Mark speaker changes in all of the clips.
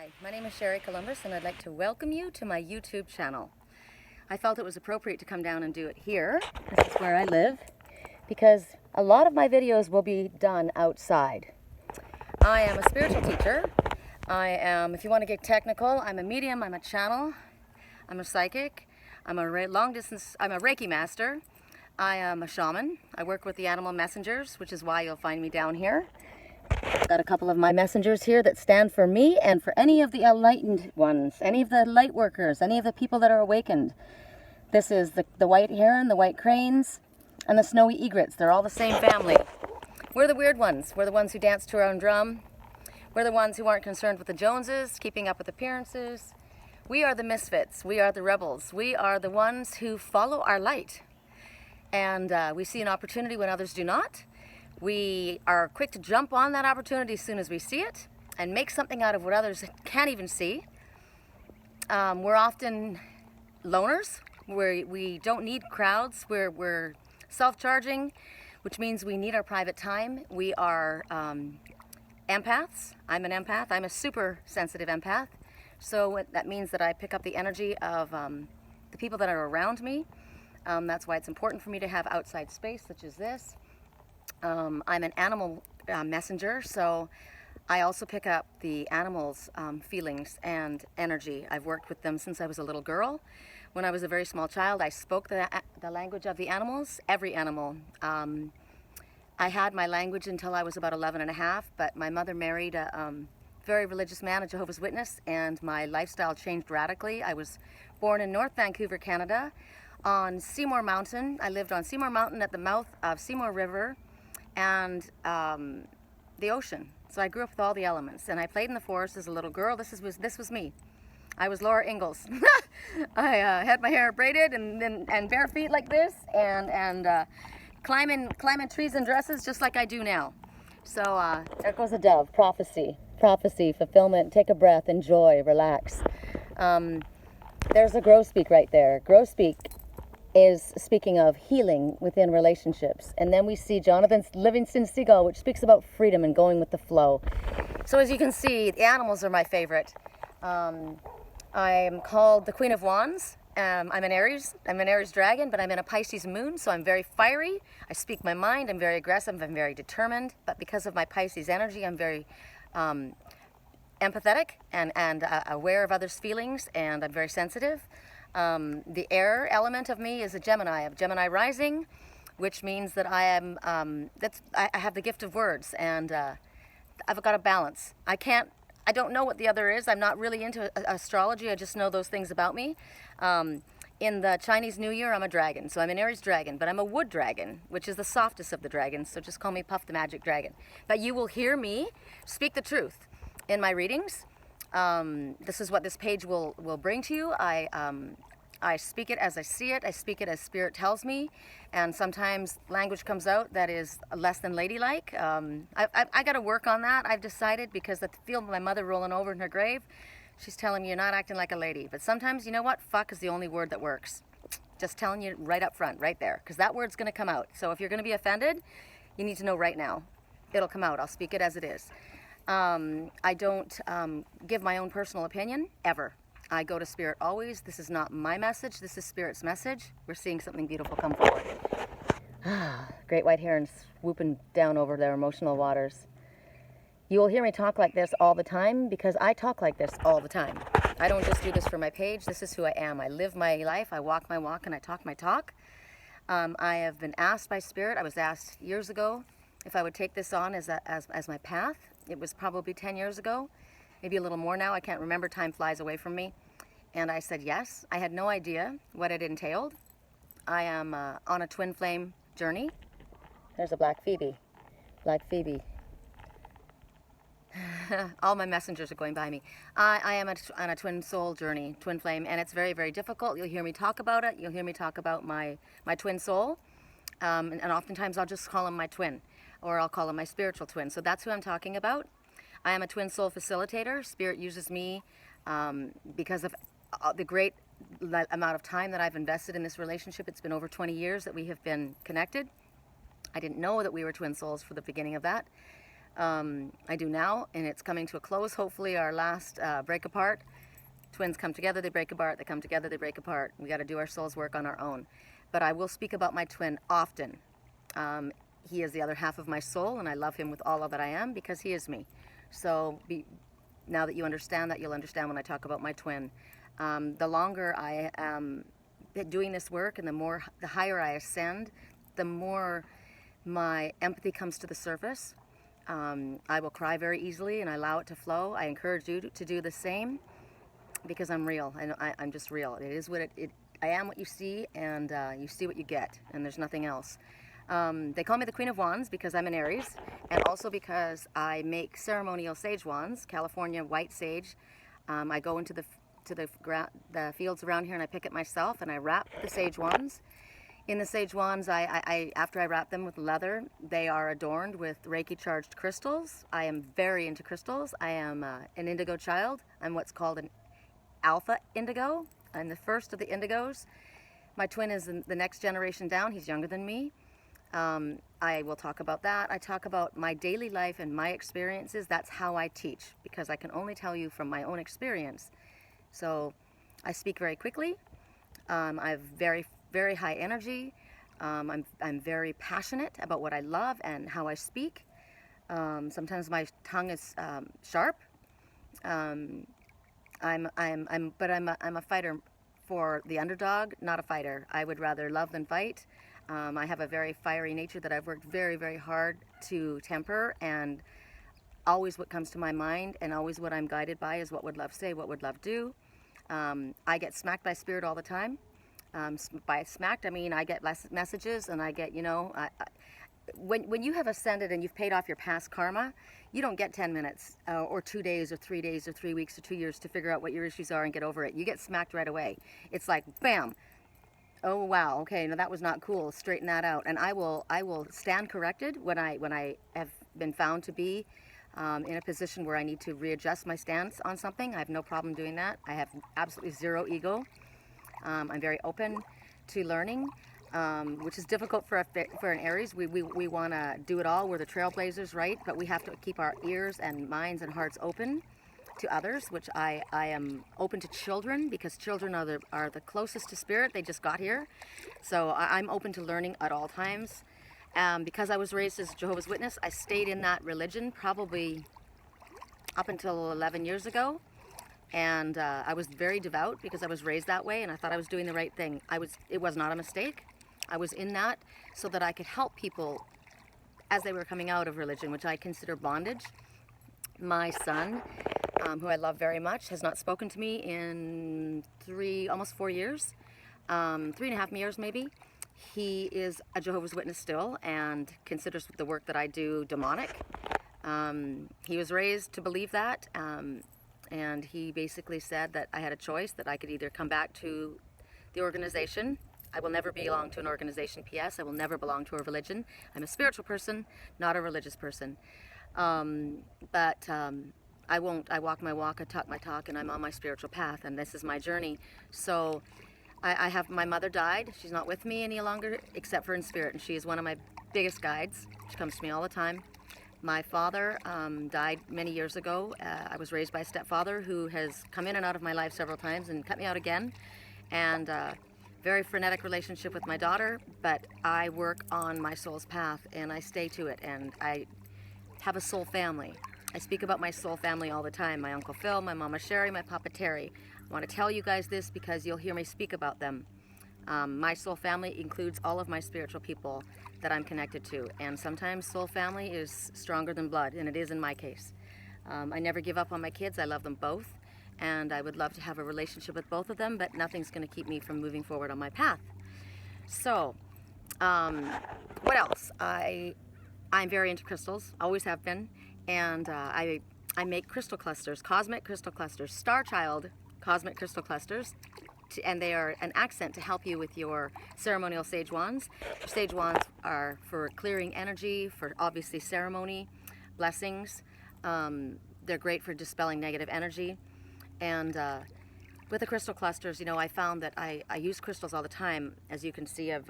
Speaker 1: Hi, my name is Sherri Columbus and I'd like to welcome you to my YouTube channel. I felt it was appropriate to come down and do it here. This is where I live because a lot of my videos will be done outside. I am a spiritual teacher. I am, if you want to get technical, I'm a medium, I'm a channel, I'm a psychic, I'm a Reiki Master, I am a shaman. I work with the animal messengers, which is why you'll find me down here. I've got a couple of my messengers here that stand for me and for any of the enlightened ones, any of the light workers, any of the people that are awakened. This is the white heron, the white cranes, and the snowy egrets. They're all the same family. We're the weird ones. We're the ones who dance to our own drum. We're the ones who aren't concerned with the Joneses, keeping up with appearances. We are the misfits. We are the rebels. We are the ones who follow our light. And we see an opportunity when others do not. We are quick to jump on that opportunity as soon as we see it and make something out of what others can't even see. We're often loners. We don't need crowds. We're self-charging, which means we need our private time. We are empaths. I'm an empath. I'm a super sensitive empath. So that means that I pick up the energy of the people that are around me. That's why it's important for me to have outside space such as this. I'm an animal messenger, so I also pick up the animals' feelings and energy. I've worked with them since I was a little girl. When I was a very small child, I spoke the language of the animals, every animal. I had my language until I was about 11 and a half, but my mother married a very religious man, a Jehovah's Witness, and my lifestyle changed radically. I was born in North Vancouver, Canada, on Seymour Mountain. I lived on Seymour Mountain at the mouth of Seymour River and the ocean. So I grew up with all the elements, and I played in the forest as a little girl. This was me. I was Laura Ingalls. I had my hair braided and bare feet like this, and climbing trees and dresses just like I do now. So there goes a dove. Prophecy, fulfillment. Take a breath, enjoy, relax. There's a grosbeak right there. Grosbeak is speaking of healing within relationships. And then we see Jonathan Livingston Seagull, which speaks about freedom and going with the flow. So as you can see, the animals are my favorite. I'm called the Queen of Wands. I'm an Aries dragon, but I'm in a Pisces moon, so I'm very fiery. I speak my mind, I'm very aggressive, I'm very determined, but because of my Pisces energy, I'm very empathetic and aware of others' feelings, and I'm very sensitive. The air element of me is a Gemini rising, which means that I am I have the gift of words, and I've got a balance. I don't know what the other is. I'm not really into astrology. I just know those things about me. In the Chinese New Year, I'm a dragon, so I'm an Aries dragon, but I'm a wood dragon, which is the softest of the dragons, so just call me Puff the Magic Dragon. But you will hear me speak the truth in my readings. This is what this page will bring to you. I speak it as I see it. I speak it as Spirit tells me, and sometimes language comes out that is less than ladylike. I got to work on that, I've decided, because I feel my mother rolling over in her grave. She's telling me you're not acting like a lady. But sometimes, you know what? Fuck is the only word that works. Just telling you right up front, right there, because that word's going to come out. So if you're going to be offended, you need to know right now. It'll come out. I'll speak it as it is. I don't give my own personal opinion, ever. I go to Spirit always. This is not my message. This is Spirit's message. We're seeing something beautiful come forward. Great white herons swooping down over their emotional waters. You will hear me talk like this all the time because I talk like this all the time. I don't just do this for my page. This is who I am. I live my life. I walk my walk and I talk my talk. I have been asked by Spirit. I was asked years ago if I would take this on as my path. It was probably 10 years ago, maybe a little more now. I can't remember. Time flies away from me. And I said yes. I had no idea what it entailed. I am on a twin flame journey. There's a black Phoebe. Black Phoebe. All my messengers are going by me. I am on a twin soul journey, twin flame, and it's very, very difficult. You'll hear me talk about it. You'll hear me talk about my twin soul. And oftentimes I'll just call him my twin, or I'll call him my spiritual twin. So that's who I'm talking about. I am a twin soul facilitator. Spirit uses me because of the great amount of time that I've invested in this relationship. It's been over 20 years that we have been connected. I didn't know that we were twin souls for the beginning of that. I do now, and it's coming to a close. Hopefully our last break apart. Twins come together, they break apart, they come together, they break apart. We got to do our soul's work on our own. But I will speak about my twin often. He is the other half of my soul, and I love him with all that I am because he is me. So now that you understand that, you'll understand when I talk about my twin. The longer I am doing this work and the higher I ascend, the more my empathy comes to the surface. I will cry very easily and I allow it to flow. I encourage you to do the same because I'm real. I'm just real. It is what I am what you see, and you see what you get, and there's nothing else. They call me the Queen of Wands because I'm an Aries, and also because I make ceremonial sage wands, California white sage. I go into the fields around here and I pick it myself and I wrap the sage wands. In the sage wands, after I wrap them with leather, they are adorned with Reiki charged crystals. I am very into crystals. I am an indigo child. I'm what's called an alpha indigo. I'm the first of the indigos. My twin is the next generation down. He's younger than me. I will talk about that. I talk about my daily life and my experiences. That's how I teach, because I can only tell you from my own experience. So I speak very quickly. I have very high energy. I'm very passionate about what I love and how I speak. Sometimes my tongue is sharp. I'm a fighter for the underdog, not a fighter. I would rather love than fight. I have a very fiery nature that I've worked very hard to temper, and always what comes to my mind and always what I'm guided by is what would love say, what would love do. I get smacked by spirit all the time. By smacked, I mean I get messages, and I get, when you have ascended and you've paid off your past karma, you don't get 10 minutes or 2 days or 3 days or 3 weeks or 2 years to figure out what your issues are and get over it. You get smacked right away. It's like, bam. Oh wow, okay, no, that was not cool. Straighten that out. And I will stand corrected when I have been found to be in a position where I need to readjust my stance on something. I have no problem doing that. I have absolutely zero ego. I'm very open to learning, which is difficult for an Aries. We want to do it all. We're the trailblazers, right? But we have to keep our ears and minds and hearts open to others, which I am open to children, because children are the closest to spirit. They just got here. So I'm open to learning at all times. Because I was raised as a Jehovah's Witness, I stayed in that religion probably up until 11 years ago. And I was very devout because I was raised that way, and I thought I was doing the right thing. It was not a mistake. I was in that so that I could help people as they were coming out of religion, which I consider bondage. My son, who I love very much, has not spoken to me in almost 4 years, 3.5 years maybe. He is a Jehovah's Witness still and considers the work that I do demonic. He was raised to believe that, and he basically said that I had a choice, that I could either come back to the organization. I will never belong to an organization, P.S. I will never belong to a religion. I'm a spiritual person, not a religious person. But I won't. I walk my walk, I talk my talk, and I'm on my spiritual path, and this is my journey. So I have, my mother died. She's not with me any longer, except for in spirit, and she is one of my biggest guides. She comes to me all the time. My father died many years ago. I was raised by a stepfather who has come in and out of my life several times and cut me out again. And very frenetic relationship with my daughter, but I work on my soul's path and I stay to it, and I have a soul family. I speak about my soul family all the time. My Uncle Phil, my Mama Sherri, my Papa Terry. I want to tell you guys this because you'll hear me speak about them. My soul family includes all of my spiritual people that I'm connected to, and sometimes soul family is stronger than blood, and it is in my case. I never give up on my kids. I love them both, and I would love to have a relationship with both of them, but nothing's going to keep me from moving forward on my path. So, what else? I'm very into crystals, always have been, and I make crystal clusters, cosmic crystal clusters, Star Child cosmic crystal clusters, and they are an accent to help you with your ceremonial sage wands. Sage wands are for clearing energy, for obviously ceremony, blessings. They're great for dispelling negative energy. And with the crystal clusters, I found that I use crystals all the time. As you can see, I've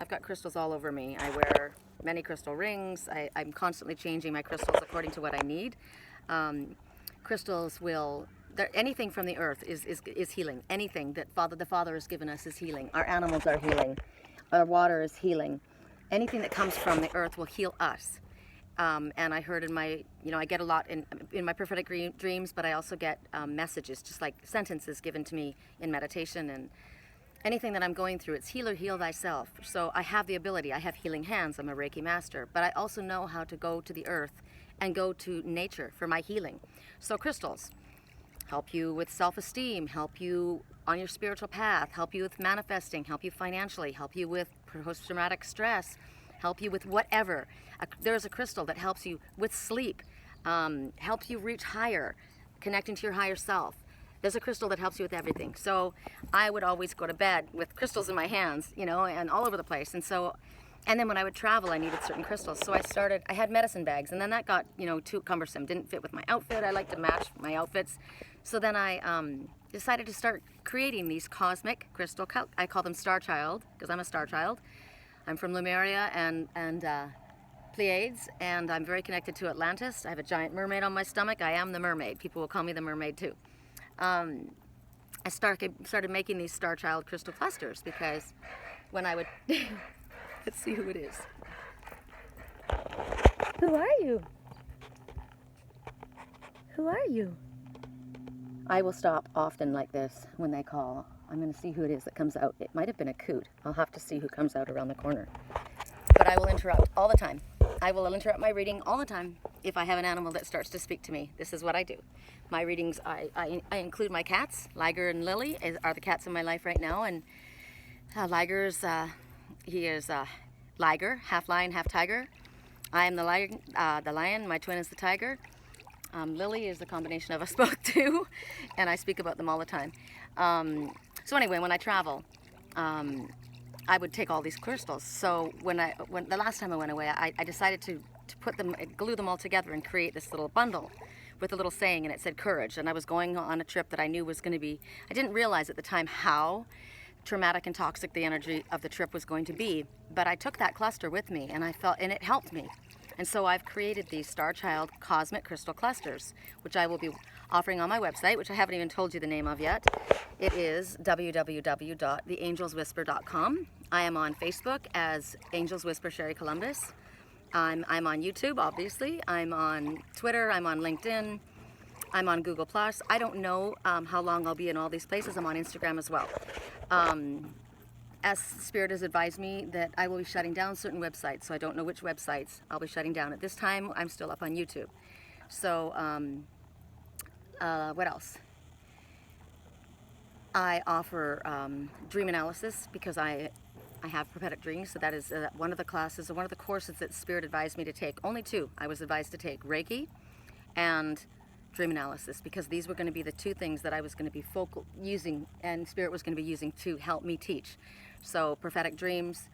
Speaker 1: got crystals all over me. I wear many crystal rings. I'm constantly changing my crystals according to what I need. Crystals will, anything from the earth is healing. Anything that the Father has given us is healing. Our animals are healing. Our water is healing. Anything that comes from the earth will heal us. And I heard in my, I get a lot in my prophetic dreams, but I also get messages, just like sentences given to me in meditation, and anything that I'm going through, it's heal or heal thyself. So I have the ability, I have healing hands, I'm a Reiki master, but I also know how to go to the earth and go to nature for my healing. So crystals help you with self-esteem, help you on your spiritual path, help you with manifesting, help you financially, help you with post-traumatic stress, help you with whatever. There's a crystal that helps you with sleep, helps you reach higher, connecting to your higher self. There's a crystal that helps you with everything. So I would always go to bed with crystals in my hands, and all over the place. And then when I would travel, I needed certain crystals. So I had medicine bags, and then that got, too cumbersome, didn't fit with my outfit. I like to match my outfits. So then I decided to start creating these cosmic crystal, I call them Star Child, because I'm a Star Child. I'm from Lemuria and Pleiades, and I'm very connected to Atlantis. I have a giant mermaid on my stomach. I am the mermaid. People will call me the mermaid too. I started making these Star Child crystal clusters because when I would... Let's see who it is. Who are you? Who are you? I will stop often like this when they call. I'm going to see who it is that comes out. It might have been a coot. I'll have to see who comes out around the corner. But I will interrupt all the time. I will interrupt my reading all the time if I have an animal that starts to speak to me. This is what I do. My readings, I include my cats. Liger and Lily are the cats in my life right now. And Liger's, he is Liger, half lion, half tiger. I am the lion. My twin is the tiger. Lily is the combination of us both too, and I speak about them all the time. So anyway, when I travel, I would take all these crystals. So when the last time I went away, I decided to put them, glue them all together and create this little bundle with a little saying, and it said courage. And I was going on a trip that I knew was going to be, I didn't realize at the time how traumatic and toxic the energy of the trip was going to be, but I took that cluster with me, and and it helped me. And so I've created these Star Child Cosmic Crystal Clusters, which I will be offering on my website, which I haven't even told you the name of yet. It is www.theangelswhisper.com. I am on Facebook as Angels Whisper Sherri Columbus. I'm on YouTube, obviously. I'm on Twitter. I'm on LinkedIn. I'm on Google+. I don't know how long I'll be in all these places. I'm on Instagram as well. As Spirit has advised me that I will be shutting down certain websites, so I don't know which websites I'll be shutting down. At this time, I'm still up on YouTube. So, what else? I offer dream analysis because I have prophetic dreams, so that is one of the classes, or one of the courses that Spirit advised me to take. Only two I was advised to take, Reiki and dream analysis, because these were going to be the two things that I was going to be using, and Spirit was going to be using to help me teach. So prophetic dreams,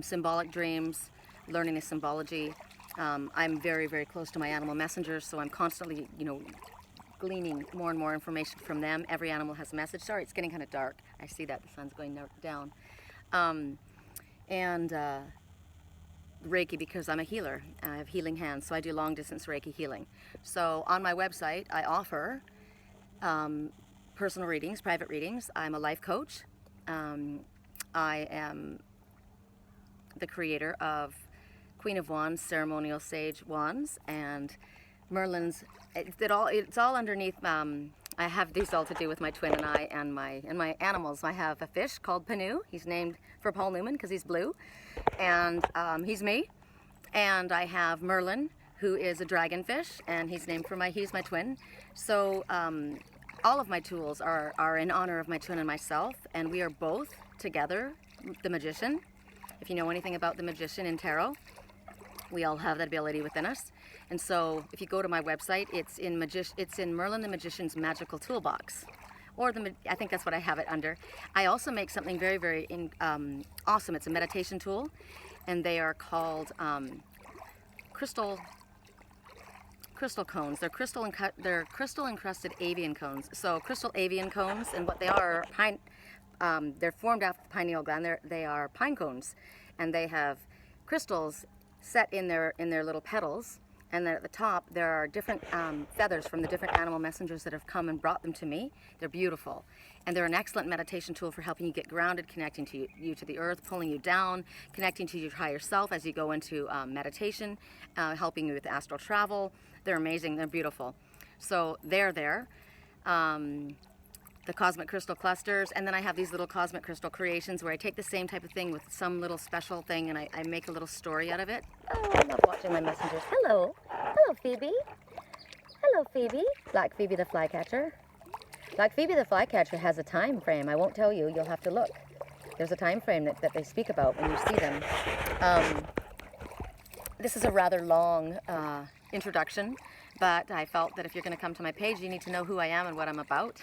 Speaker 1: symbolic dreams, learning the symbology. I'm very, very close to my animal messengers, so I'm constantly, gleaning more and more information from them. Every animal has a message. Sorry, it's getting kind of dark. I see that the sun's going down. Reiki, because I'm a healer. I have healing hands, so I do long distance Reiki healing. So on my website, I offer personal readings, private readings. I'm a life coach. I am the creator of Queen of Wands, Ceremonial Sage Wands, and Merlin's. It's all underneath. I have these all to do with my twin and I, and my animals. I have a fish called Panu. He's named for Paul Newman because he's blue, and he's me. And I have Merlin, who is a dragonfish, and he's named for he's my twin. So all of my tools are in honor of my twin and myself, and we are both together the magician. If you know anything about the magician in tarot, we all have that ability within us. And so if you go to my website, it's in Merlin the Magician's Magical Toolbox. Or I think that's what I have it under. I also make something very, very awesome. It's a meditation tool, and they are called crystal cones. They're crystal encrusted avian cones. So crystal avian cones, and what they are they're formed after the pineal gland. They are pine cones, and they have crystals set in their little petals, and then at the top there are different feathers from the different animal messengers that have come and brought them to me. They're beautiful, and they're an excellent meditation tool for helping you get grounded, connecting to you to the earth, pulling you down, connecting to your higher self as you go into meditation, helping you with astral travel. They're amazing. They're beautiful. So they're there. The cosmic crystal clusters, and then I have these little cosmic crystal creations where I take the same type of thing with some little special thing and I make a little story out of it. Oh, I love watching my messengers. Hello. Hello, Phoebe. Hello, Phoebe. Black Phoebe the flycatcher. Black Phoebe the flycatcher has a time frame. I won't tell you. You'll have to look. There's a time frame that they speak about when you see them. This is a rather long introduction, but I felt that if you're going to come to my page, you need to know who I am and what I'm about.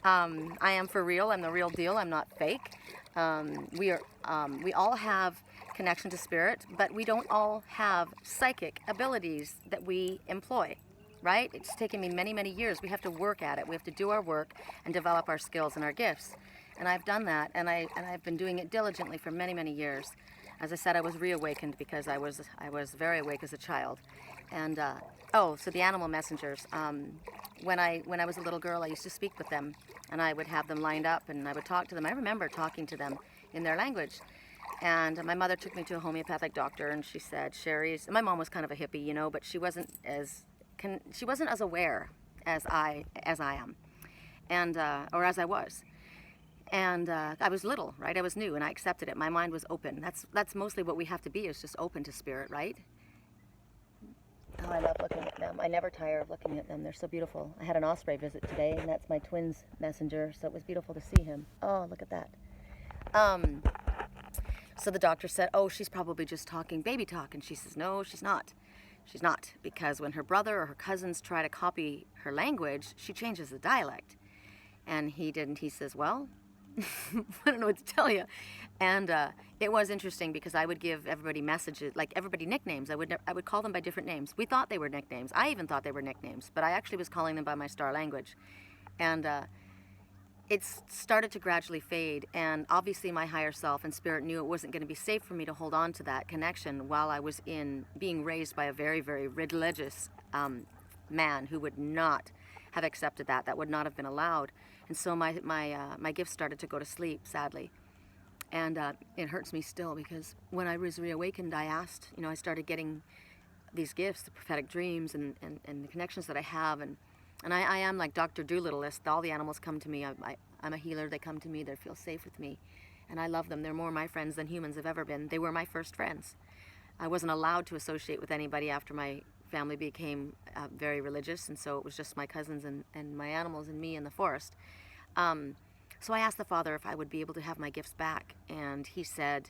Speaker 1: I am for real. I'm the real deal. I'm not fake. We all have connection to spirit, but we don't all have psychic abilities that we employ, right? It's taken me many, many years. We have to work at it. We have to do our work and develop our skills and our gifts. And I've done that, and I've been doing it diligently for many, many years. As I said, I was reawakened because I was very awake as a child. And so the animal messengers. When I was a little girl, I used to speak with them, and I would have them lined up, and I would talk to them. I remember talking to them in their language. And my mother took me to a homeopathic doctor, and she said, "Sherri's." My mom was kind of a hippie, you know, but she wasn't as aware as I am, and or as I was. And I was little, right? I was new, and I accepted it. My mind was open. That's mostly what we have to be, is just open to spirit, right? Oh, I love looking at them. I never tire of looking at them. They're so beautiful. I had an osprey visit today, and that's my twin's messenger, so it was beautiful to see him. Oh, look at that. So the doctor said, "Oh, she's probably just talking baby talk," and she says, "No, she's not. She's not, because when her brother or her cousins try to copy her language, she changes the dialect." And he didn't. He says, "Well," I don't know what to tell you. And it was interesting because I would give everybody messages, like everybody nicknames. I would call them by different names. We thought they were nicknames. I even thought they were nicknames, but I actually was calling them by my star language. And it started to gradually fade. And obviously my higher self and spirit knew it wasn't going to be safe for me to hold on to that connection while I was being raised by a very, very religious man who would not have accepted that. That would not have been allowed. And so my gifts started to go to sleep, sadly. And it hurts me still, because when I was reawakened, I asked, I started getting these gifts, the prophetic dreams and the connections that I have. And I am like Dr. Doolittle-list. All the animals come to me. I'm a healer. They come to me. They feel safe with me. And I love them. They're more my friends than humans have ever been. They were my first friends. I wasn't allowed to associate with anybody after my family became very religious, and so it was just my cousins and my animals and me in the forest. So I asked the Father if I would be able to have my gifts back, and he said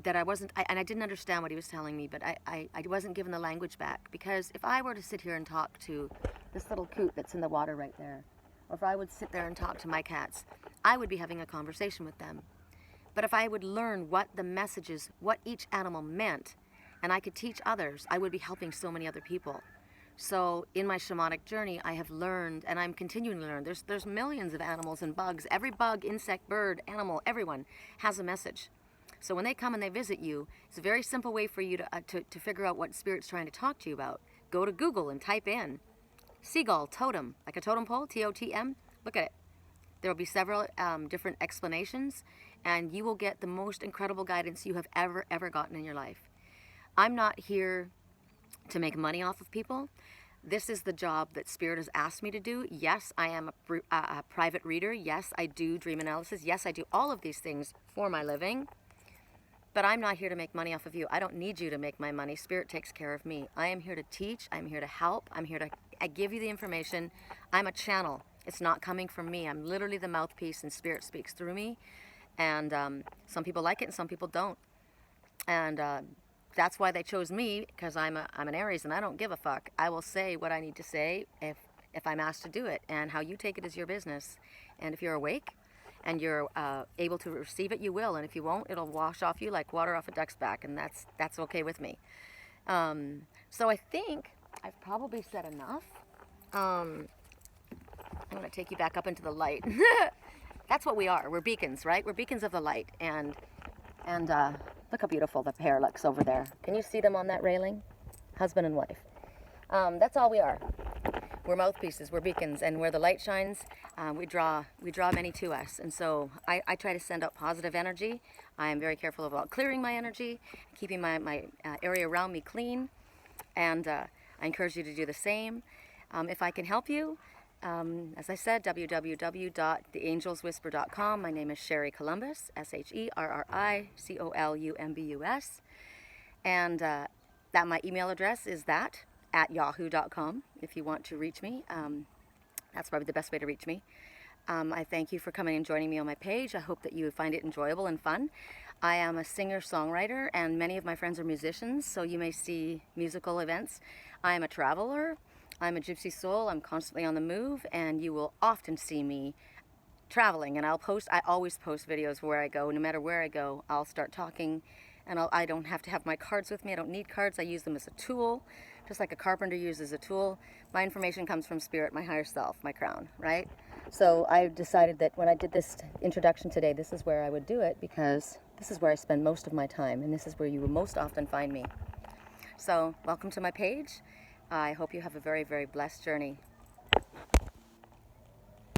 Speaker 1: that I wasn't, and I didn't understand what he was telling me, but I wasn't given the language back, because if I were to sit here and talk to this little coot that's in the water right there, or if I would sit there and talk to my cats, I would be having a conversation with them. But if I would learn what the messages, what each animal meant, and I could teach others, I would be helping so many other people. So in my shamanic journey, I have learned, and I'm continuing to learn. There's millions of animals and bugs. Every bug, insect, bird, animal, everyone has a message. So when they come and they visit you, it's a very simple way for you to figure out what spirit's trying to talk to you about. Go to Google and type in seagull totem, like a totem pole, T-O-T-M. Look at it. There will be several different explanations, and you will get the most incredible guidance you have ever gotten in your life. I'm not here to make money off of people. This is the job that Spirit has asked me to do. Yes, I am a private reader. Yes, I do dream analysis. Yes, I do all of these things for my living. But I'm not here to make money off of you. I don't need you to make my money. Spirit takes care of me. I am here to teach. I'm here to help. I'm here to give you the information. I'm a channel. It's not coming from me. I'm literally the mouthpiece, and Spirit speaks through me. And some people like it and some people don't. And that's why they chose me, because I'm an Aries and I don't give a fuck. I will say what I need to say if I'm asked to do it, and how you take it is your business. And if you're awake and you're able to receive it, you will. And if you won't, it'll wash off you like water off a duck's back, and that's okay with me. So I think I've probably said enough. I'm going to take you back up into the light. That's what we are. We're beacons, right? We're beacons of the light. And And look how beautiful the pair looks over there. Can you see them on that railing? Husband and wife. That's all we are. We're mouthpieces, we're beacons, and where the light shines, we draw many to us. And so I try to send out positive energy. I am very careful about clearing my energy, keeping my area around me clean, and I encourage you to do the same. If I can help you, as I said, www.theangelswhisper.com. My name is Sherri Columbus, SherriColumbus. And that my email address is that at yahoo.com if you want to reach me. That's probably the best way to reach me. I thank you for coming and joining me on my page. I hope that you find it enjoyable and fun. I am a singer-songwriter, and many of my friends are musicians, so you may see musical events. I am a traveler. I'm a gypsy soul. I'm constantly on the move, and you will often see me traveling. And I always post videos where I go. No matter where I go, I'll start talking, and I don't have to have my cards with me. I don't need cards. I use them as a tool, just like a carpenter uses a tool. My information comes from spirit, my higher self, my crown, right? So I decided that when I did this introduction today, this is where I would do it, because this is where I spend most of my time, and this is where you will most often find me. So welcome to my page. I hope you have a very, very blessed journey.